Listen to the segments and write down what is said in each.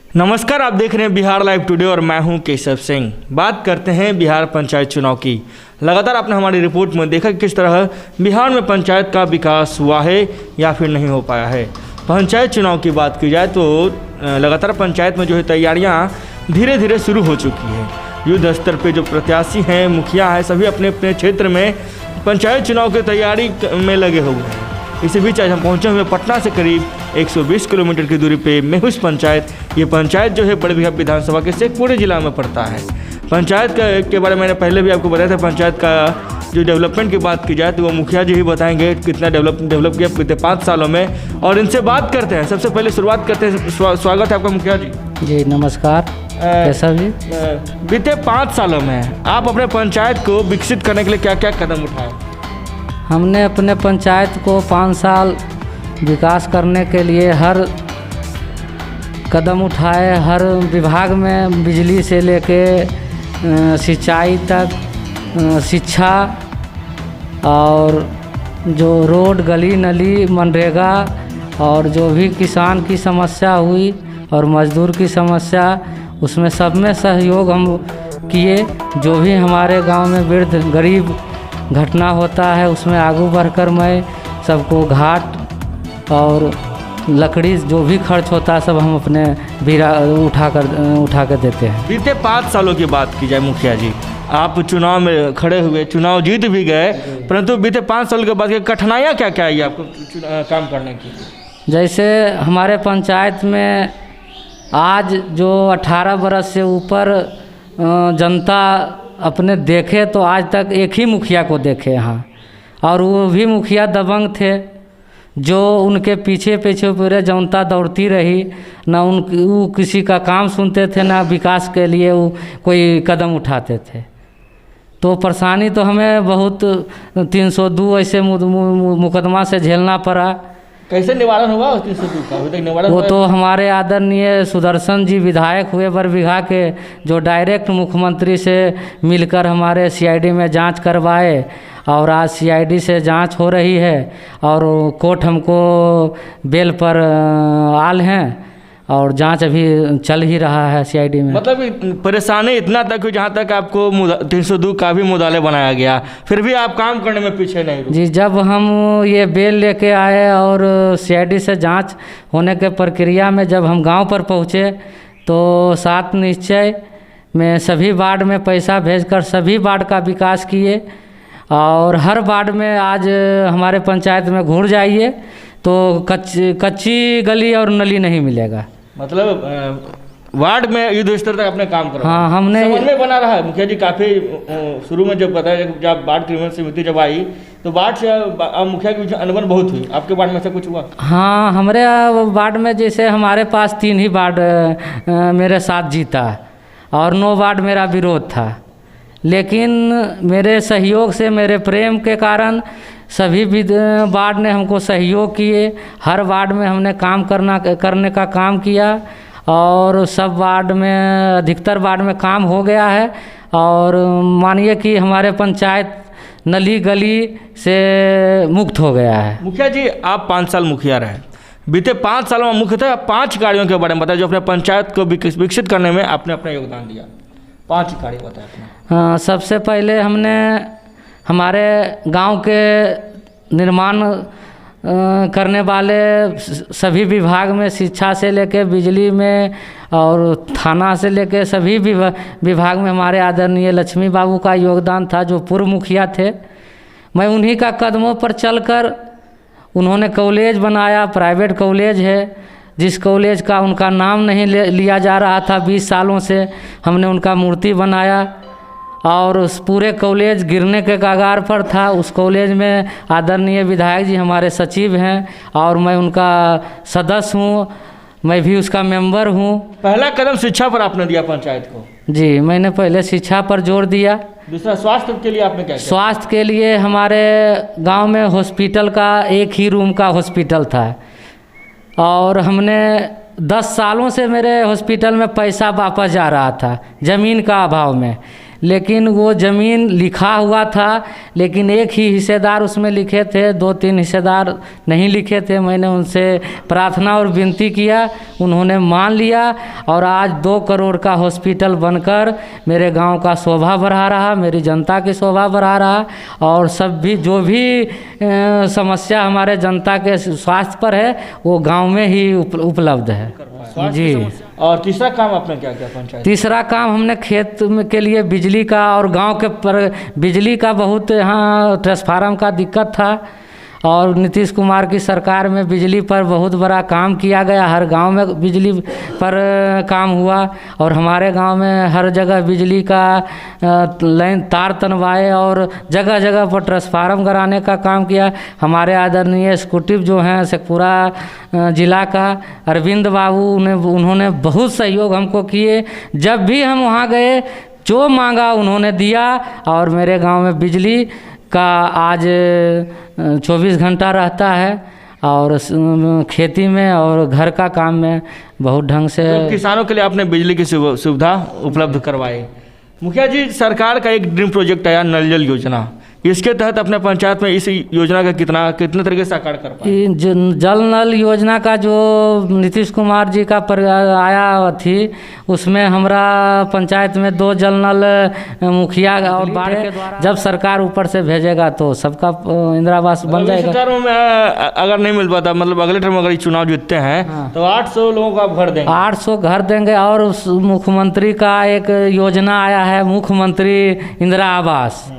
नमस्कार, आप देख रहे हैं बिहार लाइव टुडे और मैं हूं केशव सिंह। बात करते हैं बिहार पंचायत चुनाव की। लगातार आपने हमारी रिपोर्ट में देखा कि किस तरह बिहार में पंचायत का विकास हुआ है या फिर नहीं हो पाया है। पंचायत चुनाव की बात की जाए तो लगातार पंचायत में जो है तैयारियाँ धीरे धीरे शुरू हो चुकी है। युद्ध स्तर पर जो प्रत्याशी हैं, मुखिया हैं, सभी अपने अपने क्षेत्र में पंचायत चुनाव की तैयारी में लगे हुए हैं। इसी बीच आज हम पहुँचे हुए पटना से करीब 120 किलोमीटर की दूरी पे मेहुस पंचायत। ये पंचायत जो है बड़बिघा विधानसभा के शेखपुरा जिला में पड़ता है। पंचायत के बारे में मैंने पहले भी आपको बताया था। पंचायत का जो डेवलपमेंट की बात की जाए तो वो मुखिया जी ही बताएंगे कितना डेवलप किया बीते 5 सालों में, और इनसे बात करते हैं। सबसे पहले शुरुआत करते हैं। स्वागत है आपका मुखिया जी। जी नमस्कार कैसा जी। बीते 5 सालों में आप अपने पंचायत को विकसित करने के लिए क्या क्या कदम उठाए? हमने अपने पंचायत को 5 साल विकास करने के लिए हर कदम उठाए। हर विभाग में बिजली से लेके सिंचाई तक, शिक्षा और जो रोड, गली नली, मनरेगा और जो भी किसान की समस्या हुई और मजदूर की समस्या, उसमें सब में सहयोग हम किए। जो भी हमारे गांव में वृद्ध गरीब घटना होता है उसमें आगे बढ़कर मैं सबको घाट और लकड़ी जो भी खर्च होता है सब हम अपने उठा कर देते हैं। बीते 5 सालों की बात की जाए मुखिया जी, आप चुनाव में खड़े हुए, चुनाव जीत भी गए, परंतु बीते 5 साल के बाद कठिनाइयाँ क्या क्या आई आपको काम करने की? जैसे हमारे पंचायत में आज जो 18 बरस से ऊपर जनता अपने देखे तो आज तक एक ही मुखिया को देखे यहाँ, और वो भी मुखिया दबंग थे। जो उनके पीछे पीछे पूरे जनता दौड़ती रही, ना वो किसी का काम सुनते थे, ना विकास के लिए वो कोई कदम उठाते थे। तो परेशानी तो हमें बहुत 302 ऐसे मुकदमा से झेलना पड़ा। कैसे निवारण हुआ उस 302 का? अभी तक निवारण वो तो हमारे आदरणीय सुदर्शन जी विधायक हुए बड़बिघा के, जो डायरेक्ट मुख्यमंत्री से मिलकर हमारे सीआईडी में जांच करवाए, और आज सीआईडी से जांच हो रही है और कोर्ट हमको बेल पर आल हैं और जांच अभी चल ही रहा है सीआईडी में। मतलब परेशानी इतना तक हुई जहाँ तक आपको 302 का भी मुद्दालय बनाया गया, फिर भी आप काम करने में पीछे नहीं रुके? जी, जब हम ये बेल लेके आए और सीआईडी से जांच होने के प्रक्रिया में जब हम गांव पर पहुँचे तो 7 निश्चय में सभी वार्ड में पैसा भेजकर सभी वार्ड का विकास किए। और हर वार्ड में आज हमारे पंचायत में घूर जाइए तो कच्ची गली और नली नहीं मिलेगा। मतलब वार्ड में युद्ध स्तर तक अपने काम करो। हाँ, हमने समन्वय बना रहा है मुखिया जी। काफ़ी शुरू में जब बताया जब वार्ड क्रिमिनल समिति जब आई तो वार्ड से मुखिया की अनबन बहुत हुई। आपके वार्ड में से कुछ हुआ? हाँ, हमारे वार्ड में जैसे हमारे पास 3 ही वार्ड मेरे साथ जीता और 9 वार्ड मेरा विरोध था, लेकिन मेरे सहयोग से, मेरे प्रेम के कारण सभी वार्ड ने हमको सहयोग किए। हर वार्ड में हमने काम करने का काम किया और सब वार्ड में, अधिकतर वार्ड में काम हो गया है। और मानिए कि हमारे पंचायत नली गली से मुक्त हो गया है। मुखिया जी, आप 5 साल मुखिया रहे। बीते 5 सालों में मुख्यतः 5 कार्यों के बारे में बताया जो अपने पंचायत को विकसित करने में आपने अपना योगदान दिया। 5 कार्य बताए अपने। हाँ, सबसे पहले हमने हमारे गांव के निर्माण करने वाले सभी विभाग में, शिक्षा से लेके बिजली में और थाना से लेके सभी विभाग में हमारे आदरणीय लक्ष्मी बाबू का योगदान था, जो पूर्व मुखिया थे। मैं उन्हीं का कदमों पर चलकर उन्होंने कॉलेज बनाया, प्राइवेट कॉलेज है, जिस कॉलेज का उनका नाम नहीं लिया जा रहा था 20 सालों से, हमने उनका मूर्ति बनाया। और उस पूरे कॉलेज गिरने के कगार पर था। उस कॉलेज में आदरणीय विधायक जी हमारे सचिव हैं और मैं उनका सदस्य हूँ, मैं भी उसका मेंबर हूँ। पहला कदम शिक्षा पर आपने दिया पंचायत को? जी, मैंने पहले शिक्षा पर जोर दिया। दूसरा, स्वास्थ्य के लिए आपने क्या किया? स्वास्थ्य के लिए हमारे गाँव में हॉस्पिटल का 1 ही रूम का हॉस्पिटल था और हमने 10 सालों से मेरे हॉस्पिटल में पैसा वापस जा रहा था ज़मीन का अभाव में। लेकिन वो ज़मीन लिखा हुआ था, लेकिन एक ही हिस्सेदार उसमें लिखे थे, 2-3 हिस्सेदार नहीं लिखे थे। मैंने उनसे प्रार्थना और विनती किया, उन्होंने मान लिया और आज 2 करोड़ का हॉस्पिटल बनकर मेरे गांव का शोभा बढ़ा रहा, मेरी जनता की शोभा बढ़ा रहा। और सब भी जो भी समस्या हमारे जनता के स्वास्थ्य पर है वो गांव में ही उपलब्ध है जी। और तीसरा काम आपने क्या किया पंचायत? तीसरा काम हमने खेत में के लिए बिजली का और गांव के पर बिजली का बहुत यहाँ ट्रांसफार्मर का दिक्कत था और नीतीश कुमार की सरकार में बिजली पर बहुत बड़ा काम किया गया। हर गांव में बिजली पर काम हुआ और हमारे गांव में हर जगह बिजली का लाइन तार तनवाए और जगह जगह पर ट्रांसफार्मर कराने का काम किया। हमारे आदरणीय एक्सिक्यूटिव जो हैं शेखपुरा जिला का अरविंद बाबू उन्होंने बहुत सहयोग हमको किए। जब भी हम वहाँ गए जो मांगा उन्होंने दिया और मेरे गांव में बिजली का आज 24 घंटा रहता है और खेती में और घर का काम में बहुत ढंग से। तो किसानों के लिए आपने बिजली की सुविधा उपलब्ध करवाई। मुखिया जी, सरकार का एक ड्रीम प्रोजेक्ट आया नल जल योजना, इसके तहत अपने पंचायत में इस योजना का कितने तरीके से साकार कर पाए? जल नल योजना का जो नीतीश कुमार जी का आया थी उसमें हमारा पंचायत में 2 जल नल मुखिया और बाढ़ के द्वारा जब सरकार ऊपर से भेजेगा तो सबका इंदिरा आवास बन जाएगा। टर्म में अगर नहीं मिल पाता, मतलब अगले टर्म अगर चुनाव जीतते हैं हाँ। तो 800 लोगों को आप घर देंगे? 800 घर देंगे। और मुख्यमंत्री का एक योजना आया है मुख्यमंत्री इंदिरा आवास,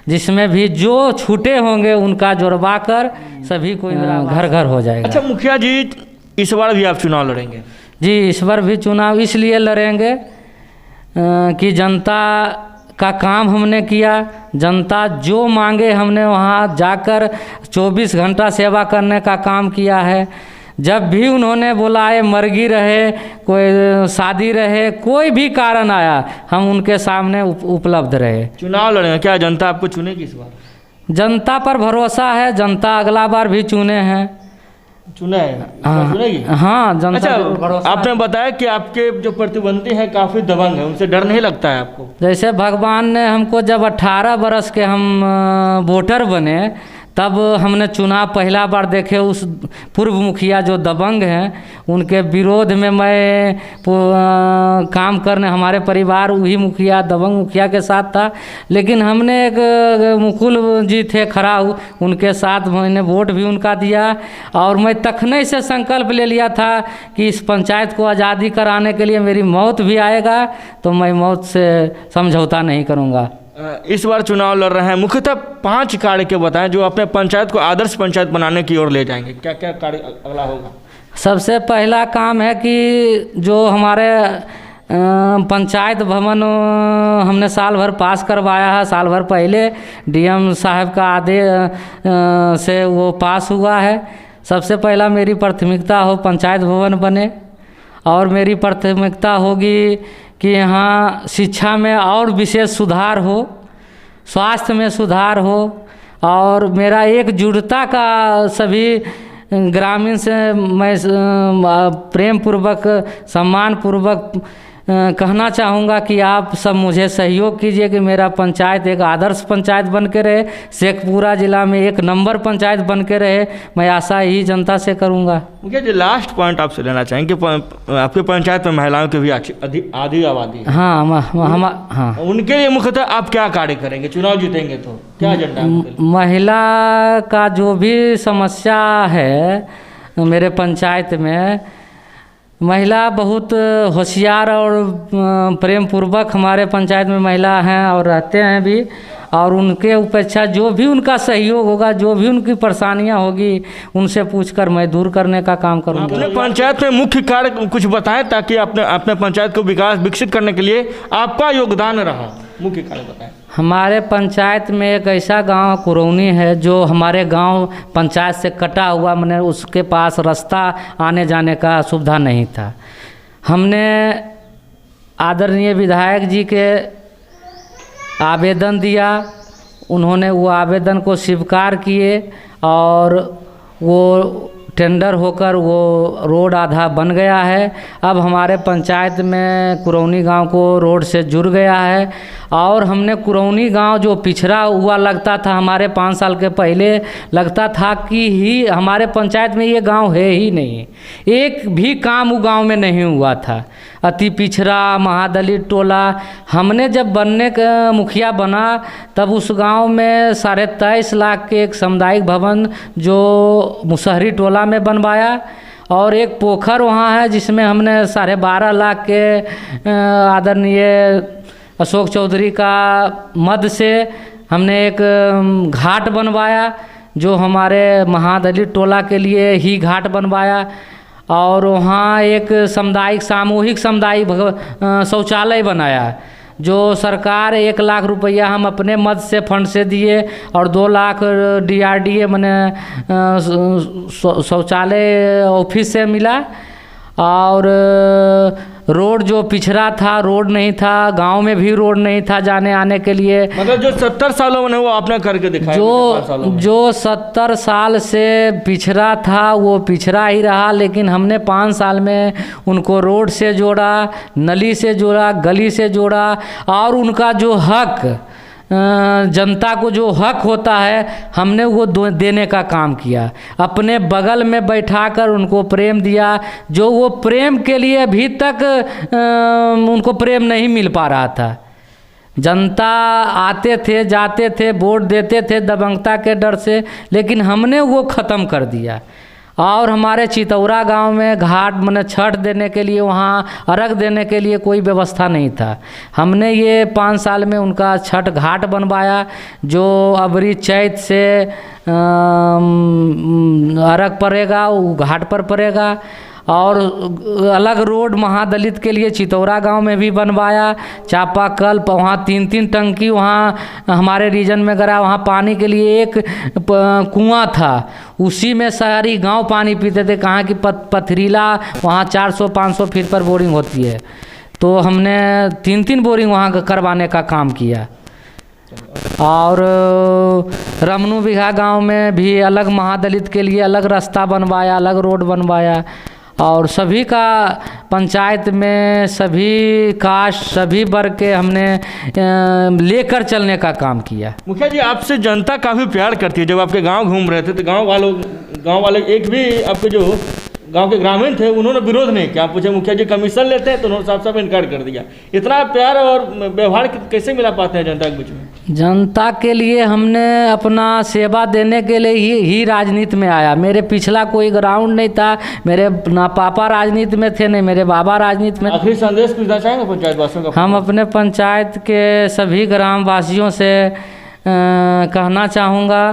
जिसमें भी जो छूटे होंगे उनका जुड़वा कर सभी को घर घर हो जाएगा। अच्छा मुखिया जी, इस बार भी आप चुनाव लड़ेंगे? जी, इस बार भी चुनाव इसलिए लड़ेंगे कि जनता का काम हमने किया। जनता जो मांगे हमने वहाँ जाकर 24 घंटा सेवा करने का काम किया है। जब भी उन्होंने बुलाए, मरगी रहे, कोई शादी रहे, कोई भी कारण आया, हम उनके सामने उपलब्ध रहे। चुनाव लड़ेंगे, क्या जनता आपको चुनेगी इस बार? जनता पर भरोसा है, जनता अगला बार भी चुने हैं। चुने हैं? हाँ, चुनेगी? हाँ, जनता। अच्छा, आपने बताया कि आपके जो प्रतिद्वंदी हैं काफ़ी दबंग हैं, उनसे डर नहीं लगता है आपको? जैसे भगवान ने हमको जब 18 बरस के हम वोटर बने तब हमने चुनाव पहला बार देखे। उस पूर्व मुखिया जो दबंग हैं उनके विरोध में मैं काम करने, हमारे परिवार वही मुखिया दबंग मुखिया के साथ था। लेकिन हमने एक मुकुल जी थे खड़ा, उनके साथ मैंने वोट भी उनका दिया और मैं तखने से संकल्प ले लिया था कि इस पंचायत को आज़ादी कराने के लिए मेरी मौत भी आएगा तो मैं मौत से समझौता नहीं करूँगा। इस बार चुनाव लड़ रहे हैं, मुख्यतः 5 कार्य के बताएं जो अपने पंचायत को आदर्श पंचायत बनाने की ओर ले जाएंगे। क्या क्या कार्य अगला होगा? सबसे पहला काम है कि जो हमारे पंचायत भवन हमने साल भर पास करवाया है, साल भर पहले डीएम साहब का आदेश से वो पास हुआ है। सबसे पहला मेरी प्राथमिकता हो पंचायत भवन बने और मेरी प्राथमिकता होगी कि यहाँ शिक्षा में और विशेष सुधार हो, स्वास्थ्य में सुधार हो और मेरा एकजुटता का सभी ग्रामीण से मैं प्रेम पूर्वक सम्मान पूर्वक कहना चाहूँगा कि आप सब मुझे सहयोग कीजिए कि मेरा पंचायत एक आदर्श पंचायत बन के रहे, शेखपुरा जिला में 1 नंबर पंचायत बन के रहे। मैं आशा ही जनता से करूँगा। मुझे जो लास्ट पॉइंट आपसे लेना चाहेंगे कि आपके पंचायत में महिलाओं की भी आधी आबादी है। हाँ, उनके लिए मुख्यतः आप क्या कार्य करेंगे? चुनाव जीतेंगे तो क्या एजेंडा? महिला का जो भी समस्या है मेरे पंचायत में, महिला बहुत होशियार और प्रेम पूर्वक हमारे पंचायत में महिला हैं और रहते हैं भी। और उनके अपेक्षा जो भी उनका सहयोग होगा, जो भी उनकी परेशानियां होगी, उनसे पूछकर मैं दूर करने का काम करूँगा। अपने पंचायत में मुख्य कार्य कुछ बताएं ताकि अपने पंचायत को विकसित करने के लिए आपका योगदान रहा। मुख्य कार्य बताएं। हमारे पंचायत में एक ऐसा गांव कुरौनी है जो हमारे गांव पंचायत से कटा हुआ, मैंने उसके पास रास्ता आने जाने का सुविधा नहीं था। हमने आदरणीय विधायक जी के आवेदन दिया, उन्होंने वो आवेदन को स्वीकार किए और वो टेंडर होकर वो रोड आधा बन गया है। अब हमारे पंचायत में कुरौनी गांव को रोड से जुड़ गया है। और हमने कुरौनी गांव जो पिछड़ा हुआ लगता था, हमारे 5 साल के पहले लगता था कि ही हमारे पंचायत में ये गांव है ही नहीं, एक भी काम वो गांव में नहीं हुआ था। अति पिछड़ा महादलित टोला। हमने जब बनने का मुखिया बना तब उस गांव में 23.5 लाख के एक सामुदायिक भवन जो मुसहरी टोला में बनवाया, और एक पोखर वहाँ है जिसमें हमने 12.5 लाख के आदरणीय अशोक चौधरी का मद से हमने एक घाट बनवाया, जो हमारे महादलित टोला के लिए ही घाट बनवाया। और वहाँ एक सामूहिक सामुदायिक शौचालय बनाया, जो सरकार 1 लाख रुपया हम अपने मद से फंड से दिए, और 2 लाख DRDA मैंने शौचालय ऑफिस से मिला। और रोड जो पिछड़ा था, रोड नहीं था, गांव में भी रोड नहीं था जाने आने के लिए। मतलब जो 70 सालों में वो आपने करके दिखाया। जो 70 साल से पिछड़ा था वो पिछड़ा ही रहा, लेकिन हमने 5 साल में उनको रोड से जोड़ा, नली से जोड़ा, गली से जोड़ा, और उनका जो हक, जनता को जो हक होता है, हमने वो देने का काम किया। अपने बगल में बैठाकर उनको प्रेम दिया, जो वो प्रेम के लिए अभी तक उनको प्रेम नहीं मिल पा रहा था। जनता आते थे, जाते थे, वोट देते थे दबंगता के डर से, लेकिन हमने वो ख़त्म कर दिया। और हमारे चितौरा गांव में घाट मैंने छठ देने के लिए, वहाँ अर्घ देने के लिए कोई व्यवस्था नहीं था। हमने ये 5 साल में उनका छठ घाट बनवाया, जो अबरी चैत से अर्घ पड़ेगा वो घाट पर पड़ेगा। और अलग रोड महादलित के लिए चितौरा गांव में भी बनवाया, चापाकल, वहाँ 3-3 टंकी वहाँ हमारे रीजन में गरा। वहाँ पानी के लिए एक कुआं था, उसी में सारी गांव पानी पीते थे। कहाँ की पथरीला, वहाँ 400-500 फीट पर बोरिंग होती है, तो हमने 3-3 बोरिंग वहाँ करवाने का काम किया। और रमनू बिघा गांव में भी अलग महादलित के लिए अलग रास्ता बनवाया, अलग रोड बनवाया। और सभी का पंचायत में सभी कास्ट, सभी वर्ग के हमने लेकर चलने का काम किया। मुखिया जी, आपसे जनता काफ़ी प्यार करती है। जब आपके गांव घूम रहे थे तो गांव वाले एक भी आपके जो गांव के ग्रामीण थे उन्होंने विरोध नहीं किया। पूछे मुखिया जी कमीशन लेते हैं, तो उन्होंने साफ इनकार कर दिया। इतना प्यार और व्यवहार कैसे मिला पाते हैं जनता के बीच में? जनता के लिए हमने अपना सेवा देने के लिए ही राजनीति में आया। मेरे पिछला कोई ग्राउंड नहीं था, मेरे ना पापा राजनीति में थे, नहीं मेरे बाबा राजनीति में। आखिरी संदेश कुछ देना चाहेंगे पंचायत वासियों का? हम अपने पंचायत के सभी ग्राम वासियों से कहना चाहूँगा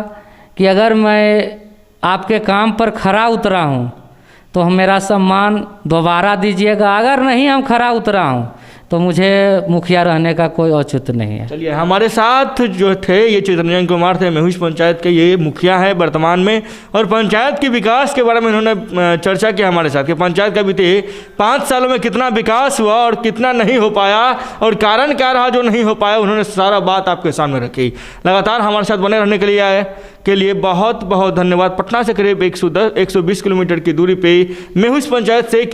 कि अगर मैं आपके काम पर खरा उतरा हूँ तो मेरा सम्मान दोबारा दीजिएगा। अगर नहीं हम खरा उतरा हूँ तो मुझे मुखिया रहने का कोई औचित्य नहीं है। चलिए, हमारे साथ जो थे ये चितरंजन कुमार थे, मेहुष पंचायत के ये मुखिया है वर्तमान में, और पंचायत के विकास के बारे में इन्होंने चर्चा की हमारे साथ कि पंचायत का बीते 5 सालों में कितना विकास हुआ और कितना नहीं हो पाया, और कारण क्या रहा जो नहीं हो पाया, उन्होंने सारा बात आपके सामने रखी। लगातार हमारे साथ बने रहने के लिए बहुत बहुत धन्यवाद। पटना से करीब 120 किलोमीटर की दूरी पे मेहुष पंचायत से